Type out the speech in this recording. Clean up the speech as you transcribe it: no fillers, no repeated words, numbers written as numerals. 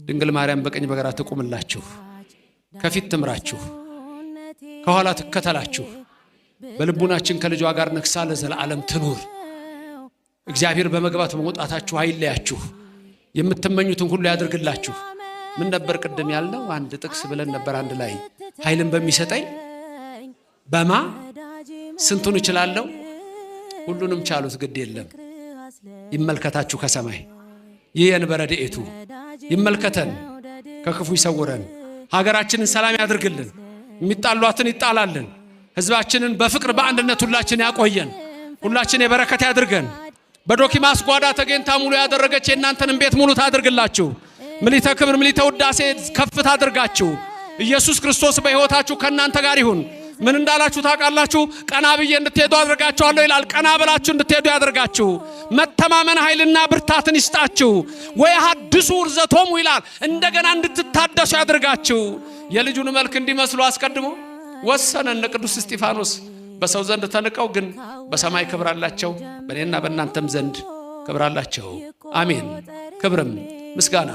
ድንግል ማርያም በቀኝ በግራ ትቁምላችሁ፣ ከፊት ትምራችሁ፣ ከኋላ ትከተላችሁ። በልቡናችን ከልጇ ጋር ነግሳ ለዘላለም ትኑር። እግዚአብሔር በመግባት በመውጣታችሁ አይለያችሁ፣ የምትመኙትን ሁሉ ያድርግላችሁ። ምን ነበር ቅድም ያልነው? አንድ ጥቅስ ብለን ነበር አንድ ላይ ኃይልን በሚሰጠኝ በማ ስንቱን እችላለሁ? ሁሉንም ቻሉት ግድ የለም። ይመልከታችሁ ከሰማይ ይህን በረድኤቱ ይመልከተን፣ ከክፉ ይሰውረን፣ ሀገራችንን ሰላም ያድርግልን፣ የሚጣሏትን ይጣላልን፣ ህዝባችንን በፍቅር በአንድነት ሁላችን ያቆየን፣ ሁላችን የበረከት ያድርገን። በዶኪማስ ጓዳ ተገኝታ ሙሉ ያደረገች የእናንተንም ቤት ሙሉ ታድርግላችሁ። ምሊተ ክብር ምሊተ ውዳሴ ከፍ ታድርጋችሁ። ኢየሱስ ክርስቶስ በሕይወታችሁ ከእናንተ ጋር ይሁን። ምን እንዳላችሁ ታውቃላችሁ? ቀና ብዬ እንድትሄዱ አድርጋችኋለሁ ይላል። ቀና ብላችሁ እንድትሄዱ ያድርጋችሁ። መተማመን ኃይልና ብርታትን ይስጣችሁ። ወይ ሐድሱ ርዘቶሙ ይላል። እንደገና እንድትታደሱ ያድርጋችሁ። የልጁን መልክ እንዲመስሉ አስቀድሞ ወሰነ እነ ቅዱስ እስጢፋኖስ። በሰው ዘንድ ተንቀው ግን በሰማይ ክብር አላቸው። በእኔና በእናንተም ዘንድ ክብር አላቸው። አሜን። ክብርም ምስጋና